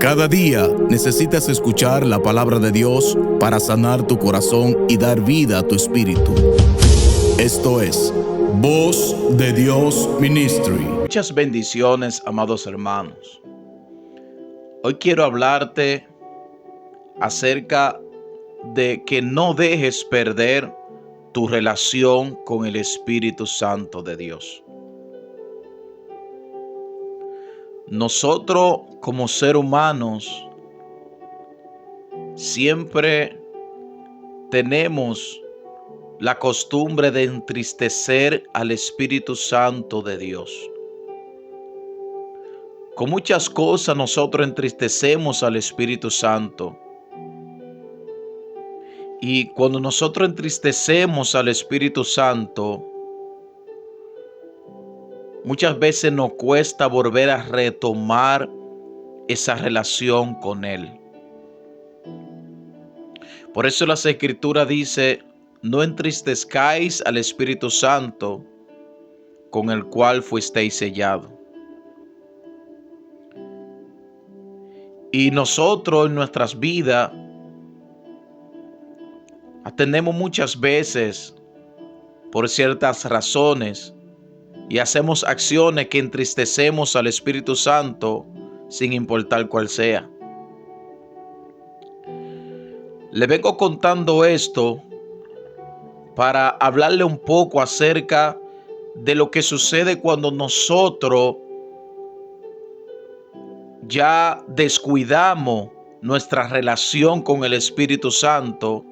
Cada día necesitas escuchar la palabra de Dios para sanar tu corazón y dar vida a tu espíritu. Esto es Voz de Dios Ministry. Muchas bendiciones, amados hermanos. Hoy quiero hablarte acerca de que no dejes perder tu relación con el Espíritu Santo de Dios. Nosotros como seres humanos siempre tenemos la costumbre de entristecer al Espíritu Santo de Dios. Con muchas cosas nosotros entristecemos al Espíritu Santo. Y cuando nosotros entristecemos al Espíritu Santo, muchas veces nos cuesta volver a retomar esa relación con Él. Por eso las Escrituras dice: no entristezcáis al Espíritu Santo, con el cual fuisteis sellados. Y nosotros en nuestras vidas tenemos muchas veces, por ciertas razones, y hacemos acciones que entristecemos al Espíritu Santo sin importar cuál sea. Le vengo contando esto para hablarle un poco acerca de lo que sucede cuando nosotros ya descuidamos nuestra relación con el Espíritu Santo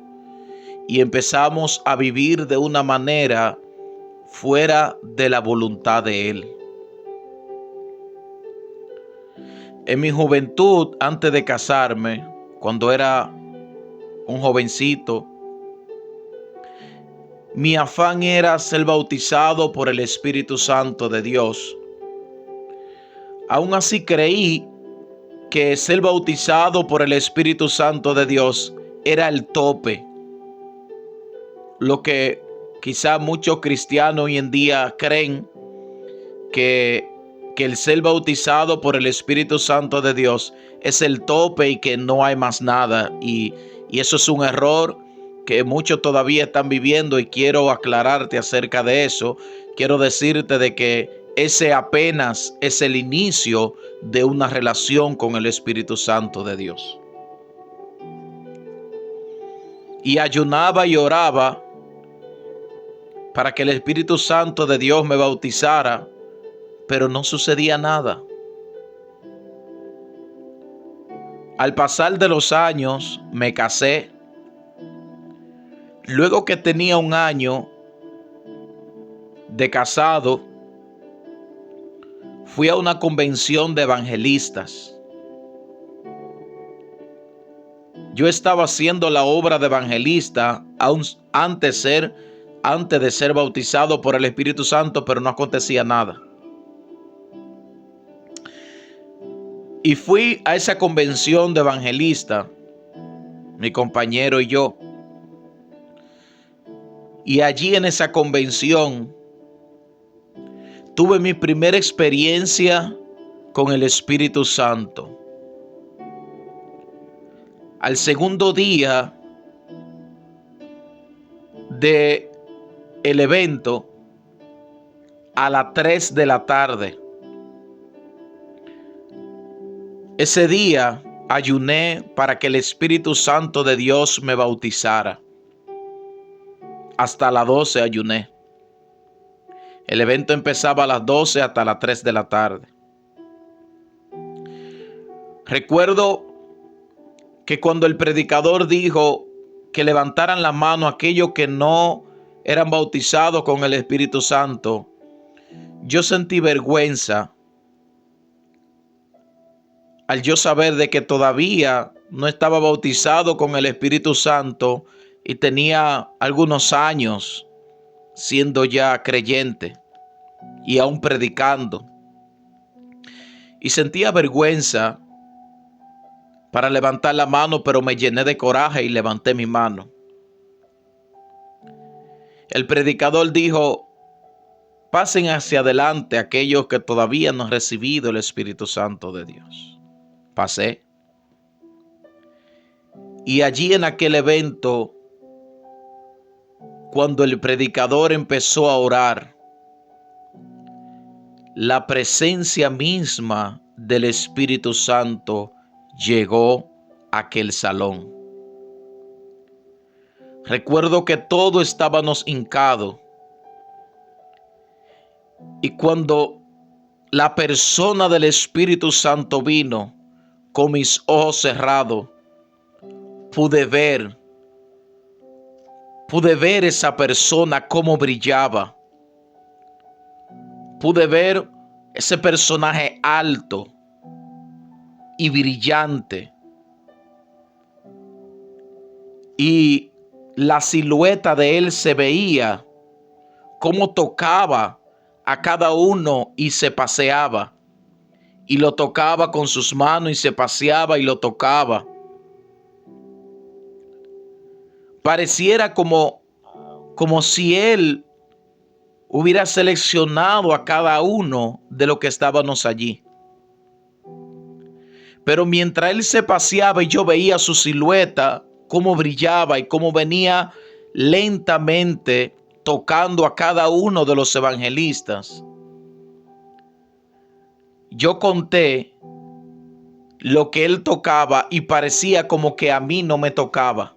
y empezamos a vivir de una manera fuera de la voluntad de Él. En mi juventud, antes de casarme, cuando era un jovencito, mi afán era ser bautizado por el Espíritu Santo de Dios. Aún así creí que ser bautizado por el Espíritu Santo de Dios era el tope. Lo que quizá muchos cristianos hoy en día creen que el ser bautizado por el Espíritu Santo de Dios es el tope y que no hay más nada. Y eso es un error que muchos todavía están viviendo, y quiero aclararte acerca de eso. Quiero decirte de que ese apenas es el inicio de una relación con el Espíritu Santo de Dios. Y ayunaba y oraba para que el Espíritu Santo de Dios me bautizara, pero no sucedía nada. Al pasar de los años me casé. Luego que tenía un año de casado, fui a una convención de evangelistas. Yo estaba haciendo la obra de evangelista antes de ser bautizado por el Espíritu Santo, pero no acontecía nada. Y fui a esa convención de evangelistas, mi compañero y yo. Y allí en esa convención tuve mi primera experiencia con el Espíritu Santo. Al segundo día del evento, a las 3 de la tarde, ese día ayuné para que el Espíritu Santo de Dios me bautizara. Hasta las 12 ayuné. El evento empezaba a las 12 hasta las 3 de la tarde. Recuerdo que cuando el predicador dijo que levantaran la mano aquellos que no eran bautizados con el Espíritu Santo, yo sentí vergüenza al yo saber de que todavía no estaba bautizado con el Espíritu Santo y tenía algunos años siendo ya creyente y aún predicando. Y sentía vergüenza para levantar la mano, pero me llené de coraje y levanté mi mano. El predicador dijo: pasen hacia adelante aquellos que todavía no han recibido el Espíritu Santo de Dios. Pasé. Y allí en aquel evento, cuando el predicador empezó a orar, la presencia misma del Espíritu Santo llegó a aquel salón. Recuerdo que todos estábamos hincados, y cuando la persona del Espíritu Santo vino, con mis ojos cerrados, pude ver esa persona cómo brillaba. Pude ver ese personaje alto y brillante. Y la silueta de él se veía cómo tocaba a cada uno y se paseaba. Y lo tocaba con sus manos y se paseaba y lo tocaba. Pareciera como si él hubiera seleccionado a cada uno de los que estábamos allí. Pero mientras él se paseaba y yo veía su silueta, cómo brillaba y cómo venía lentamente tocando a cada uno de los evangelistas, yo conté lo que él tocaba y parecía como que a mí no me tocaba.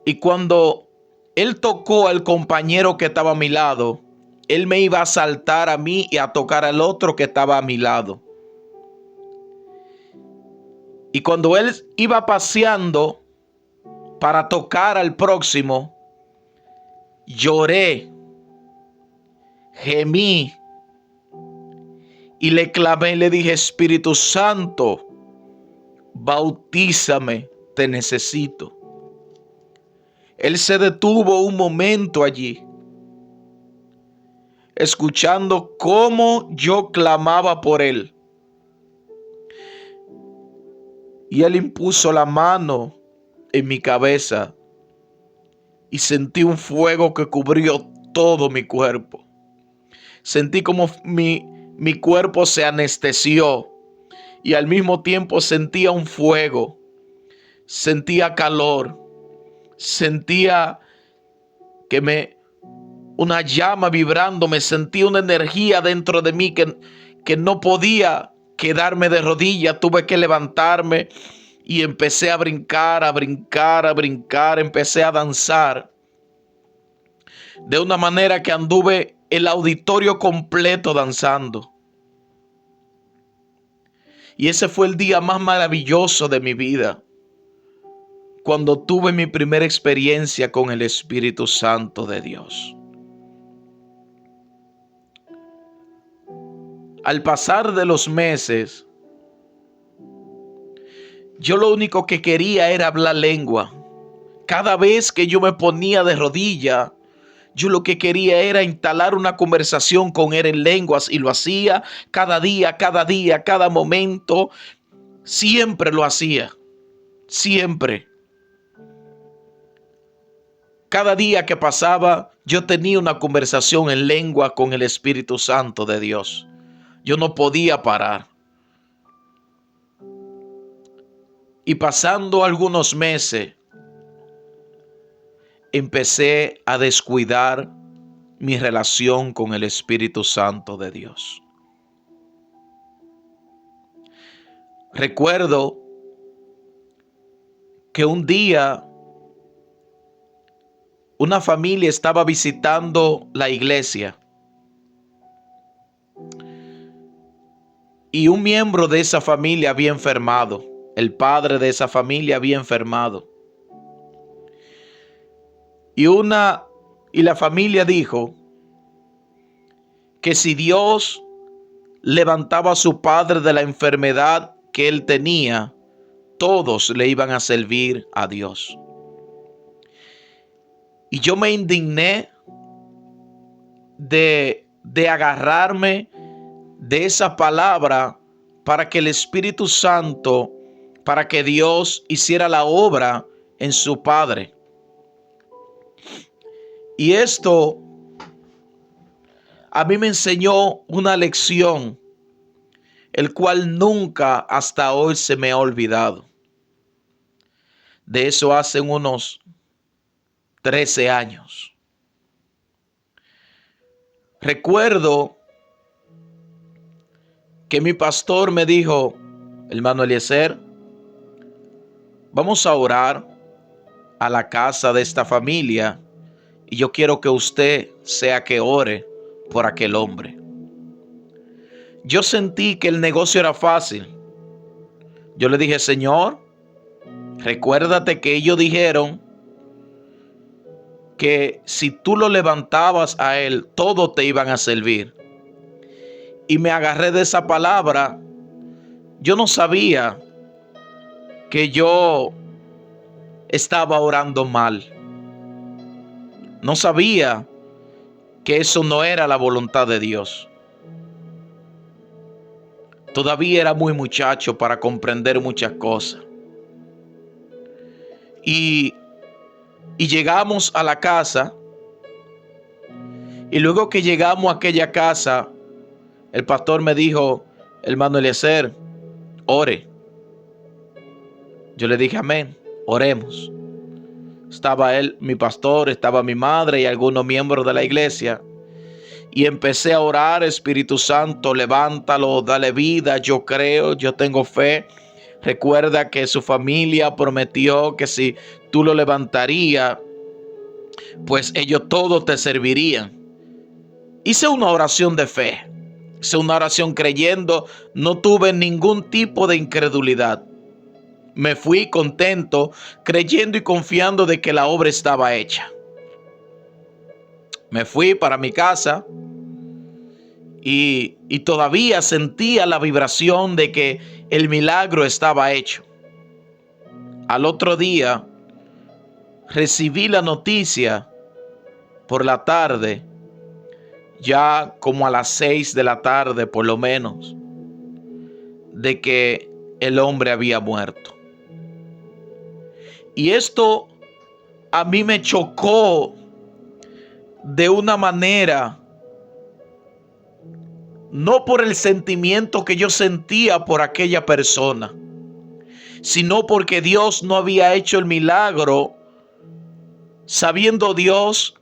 Y cuando él tocó al compañero que estaba a mi lado, él me iba a saltar a mí y a tocar al otro que estaba a mi lado. Y cuando él iba paseando para tocar al próximo, lloré, gemí y le clamé y le dije: Espíritu Santo, bautízame, te necesito. Él se detuvo un momento allí, escuchando cómo yo clamaba por él. Y él impuso la mano en mi cabeza y sentí un fuego que cubrió todo mi cuerpo. Sentí como mi cuerpo se anestesió y al mismo tiempo sentía un fuego, sentía calor, sentía una llama vibrando, me sentía una energía dentro de mí que no podía quedarme de rodillas. Tuve que levantarme y empecé a brincar, empecé a danzar de una manera que anduve el auditorio completo danzando. Y ese fue el día más maravilloso de mi vida, cuando tuve mi primera experiencia con el Espíritu Santo de Dios. Al pasar de los meses, yo lo único que quería era hablar lengua. Cada vez que yo me ponía de rodilla, yo lo que quería era instalar una conversación con él en lenguas, y lo hacía cada día, cada momento. Siempre lo hacía, siempre. Cada día que pasaba, yo tenía una conversación en lengua con el Espíritu Santo de Dios. Yo no podía parar. Y pasando algunos meses, empecé a descuidar mi relación con el Espíritu Santo de Dios. Recuerdo que un día una familia estaba visitando la iglesia y un miembro de esa familia había enfermado. El padre de esa familia había enfermado. Y la familia dijo que si Dios levantaba a su padre de la enfermedad que él tenía, todos le iban a servir a Dios. Y yo me indigné de agarrarme de esa palabra para que el Espíritu Santo, para que Dios hiciera la obra en su padre. Y esto a mí me enseñó una lección el cual nunca hasta hoy se me ha olvidado. De eso hace unos 13 años. Recuerdo que mi pastor me dijo: hermano Eliezer, vamos a orar a la casa de esta familia y yo quiero que usted sea que ore por aquel hombre. Yo sentí que el negocio era fácil. Yo le dije: Señor, recuérdate que ellos dijeron que si tú lo levantabas a él, todos te iban a servir. Y me agarré de esa palabra. Yo no sabía que yo estaba orando mal. No sabía que eso no era la voluntad de Dios. Todavía era muy muchacho para comprender muchas cosas. Y llegamos a la casa. Y luego que llegamos a aquella casa, el pastor me dijo: hermano Eliezer, ore. Yo le dije: amén, oremos. Estaba él, mi pastor, estaba mi madre y algunos miembros de la iglesia. Y empecé a orar: Espíritu Santo, levántalo, dale vida, yo creo, yo tengo fe. Recuerda que su familia prometió que si tú lo levantarías, pues ellos todos te servirían. Hice una oración de fe, hice una oración creyendo, no tuve ningún tipo de incredulidad. Me fui contento, creyendo y confiando de que la obra estaba hecha. Me fui para mi casa y todavía sentía la vibración de que el milagro estaba hecho. Al otro día recibí la noticia por la tarde, ya como a las 6 de la tarde por lo menos, de que el hombre había muerto. Y esto a mí me chocó de una manera, no por el sentimiento que yo sentía por aquella persona, sino porque Dios no había hecho el milagro, sabiendo Dios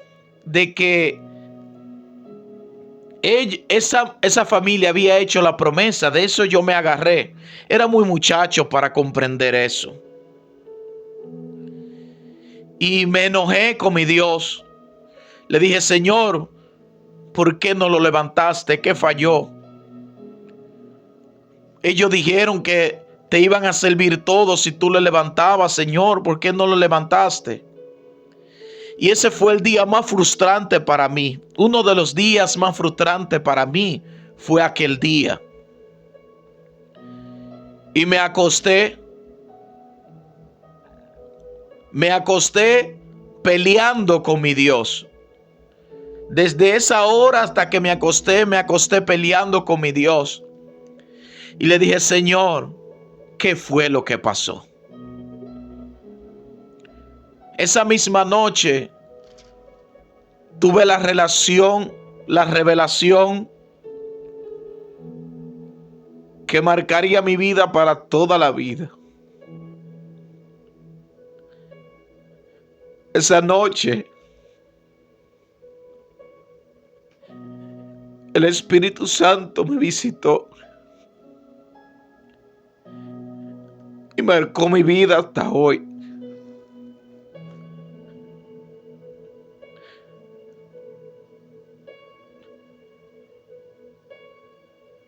de que esa familia había hecho la promesa. De eso yo me agarré. Era muy muchacho para comprender eso. Y me enojé con mi Dios. Le dije: Señor, ¿por qué no lo levantaste? ¿Qué falló? Ellos dijeron que te iban a servir todos si tú lo levantabas. Señor, ¿por qué no lo levantaste? Y ese fue el día más frustrante para mí. Uno de los días más frustrantes para mí fue aquel día. Y me acosté peleando con mi Dios. Desde esa hora hasta que me acosté peleando con mi Dios. Y le dije: Señor, ¿qué fue lo que pasó? Esa misma noche tuve la revelación que marcaría mi vida para toda la vida. Esa noche el Espíritu Santo me visitó y marcó mi vida hasta hoy.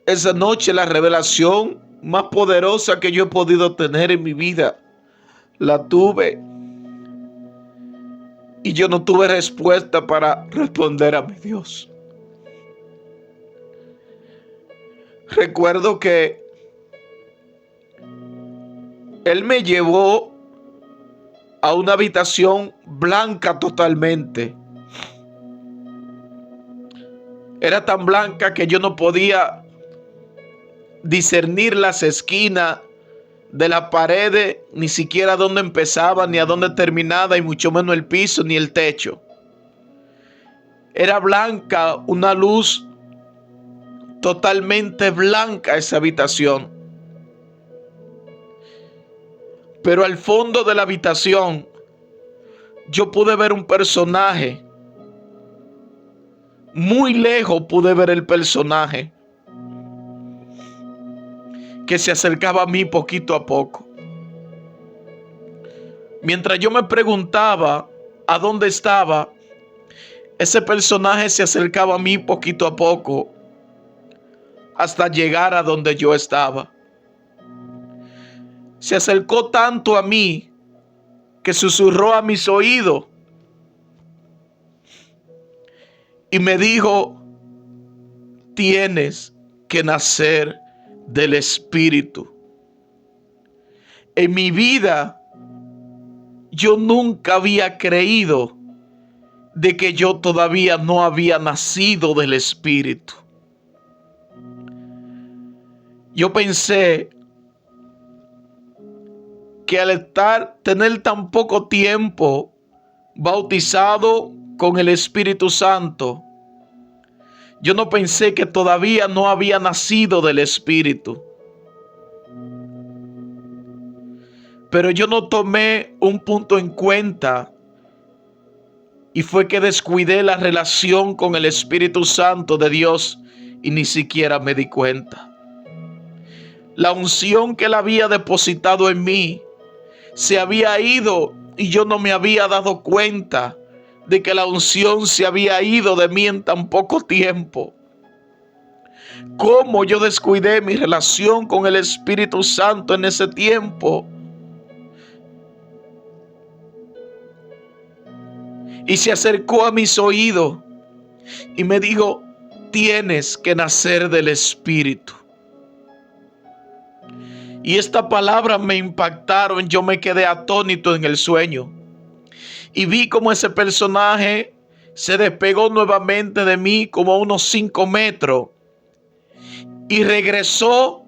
Esa noche la revelación más poderosa que yo he podido tener en mi vida, la tuve. Y yo no tuve respuesta para responder a mi Dios. Recuerdo que Él me llevó a una habitación blanca totalmente. Era tan blanca que yo no podía discernir las esquinas de la pared, ni siquiera dónde empezaba, ni a dónde terminaba, y mucho menos el piso, ni el techo. Era blanca, una luz totalmente blanca esa habitación. Pero al fondo de la habitación yo pude ver un personaje. Muy lejos pude ver el personaje que se acercaba a mí poquito a poco. Mientras yo me preguntaba a dónde estaba, ese personaje se acercaba a mí poquito a poco hasta llegar a donde yo estaba. Se acercó tanto a mí que susurró a mis oídos y me dijo: tienes que nacer del Espíritu. En mi vida yo nunca había creído de que yo todavía no había nacido del Espíritu. Yo pensé que al tener tan poco tiempo bautizado con el Espíritu Santo, yo no pensé que todavía no había nacido del Espíritu. Pero yo no tomé un punto en cuenta, y fue que descuidé la relación con el Espíritu Santo de Dios y ni siquiera me di cuenta. La unción que Él había depositado en mí se había ido y yo no me había dado cuenta de que la unción se había ido de mí en tan poco tiempo. ¿Cómo yo descuidé mi relación con el Espíritu Santo en ese tiempo? Y se acercó a mis oídos y me dijo: tienes que nacer del Espíritu. Y esta palabra me impactaron. Yo me quedé atónito en el sueño y vi como ese personaje se despegó nuevamente de mí como a unos 5 metros y regresó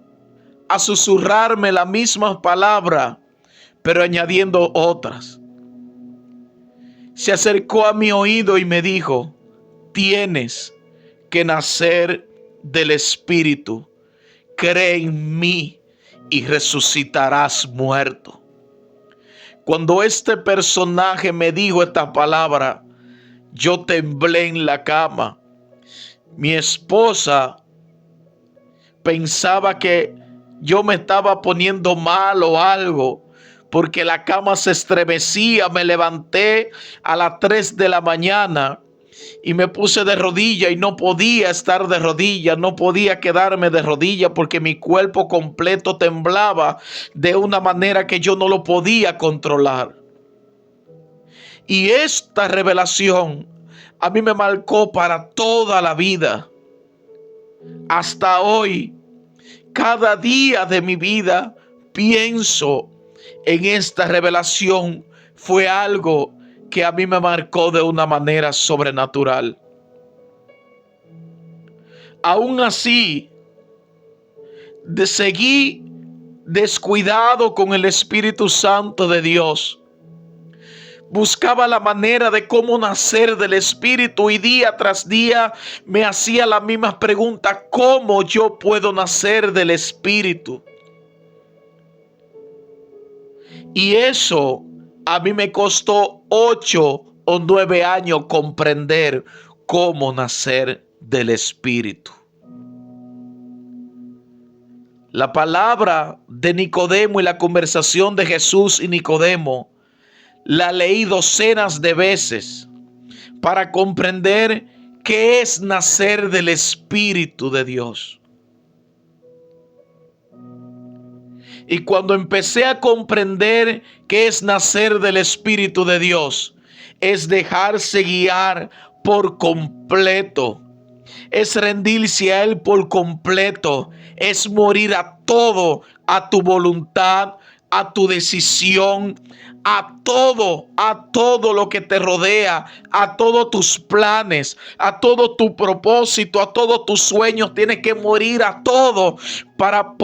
a susurrarme la misma palabra, pero añadiendo otras. Se acercó a mi oído y me dijo: tienes que nacer del Espíritu. Cree en mí y resucitarás muerto. Cuando este personaje me dijo esta palabra, yo temblé en la cama. Mi esposa pensaba que yo me estaba poniendo mal o algo, porque la cama se estremecía. Me levanté a las 3 de la mañana y me puse de rodillas y no podía estar de rodillas, no podía quedarme de rodillas porque mi cuerpo completo temblaba de una manera que yo no lo podía controlar. Y esta revelación a mí me marcó para toda la vida. Hasta hoy, cada día de mi vida pienso en esta revelación. Fue algo que a mí me marcó de una manera sobrenatural. Aún así, seguí descuidado con el Espíritu Santo de Dios. Buscaba la manera de cómo nacer del Espíritu y día tras día me hacía la misma pregunta: ¿cómo yo puedo nacer del Espíritu? Y eso a mí me costó 8 o 9 años comprender cómo nacer del Espíritu. La palabra de Nicodemo y la conversación de Jesús y Nicodemo la leí docenas de veces para comprender qué es nacer del Espíritu de Dios. Y cuando empecé a comprender qué es nacer del Espíritu de Dios, es dejarse guiar por completo, es rendirse a Él por completo, es morir a todo, a tu voluntad, a tu decisión, a todo lo que te rodea, a todos tus planes, a todo tu propósito, a todos tus sueños. Tienes que morir a todo para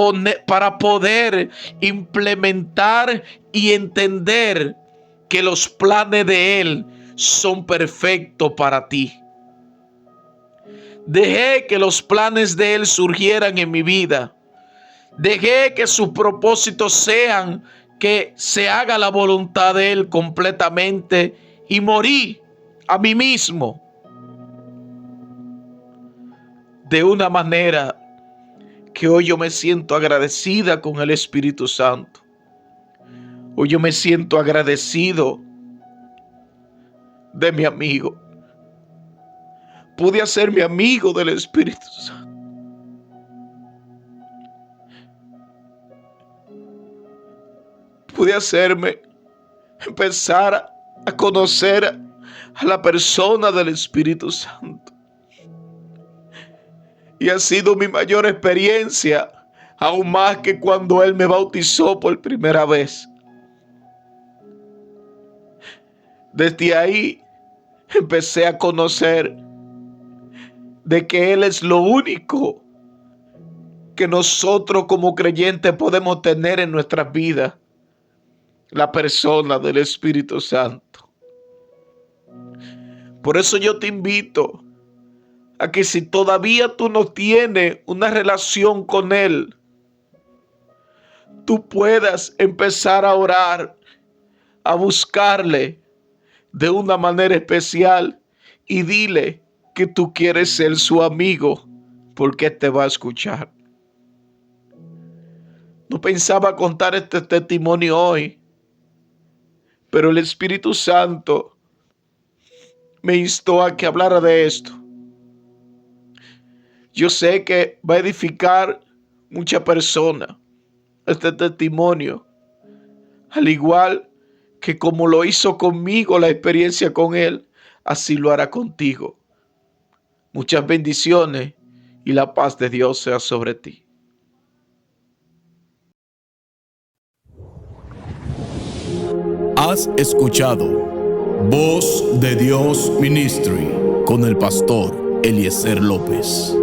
poder implementar y entender que los planes de Él son perfectos para ti. Dejé que los planes de Él surgieran en mi vida. Dejé que sus propósitos sean que se haga la voluntad de Él completamente y morí a mí mismo. De una manera que hoy yo me siento agradecida con el Espíritu Santo. Hoy yo me siento agradecido de mi amigo. Pude hacerme amigo del Espíritu Santo. Pude empezar a conocer a la persona del Espíritu Santo. Y ha sido mi mayor experiencia, aún más que cuando Él me bautizó por primera vez. Desde ahí empecé a conocer de que Él es lo único que nosotros como creyentes podemos tener en nuestras vidas, la persona del Espíritu Santo. Por eso yo te invito a que si todavía tú no tienes una relación con Él, tú puedas empezar a orar, a buscarle de una manera especial y dile que tú quieres ser su amigo, porque te va a escuchar. No pensaba contar este testimonio hoy, pero el Espíritu Santo me instó a que hablara de esto. Yo sé que va a edificar mucha persona este testimonio, al igual que como lo hizo conmigo la experiencia con Él, así lo hará contigo. Muchas bendiciones y la paz de Dios sea sobre ti. Has escuchado Voz de Dios Ministry con el pastor Eliezer López.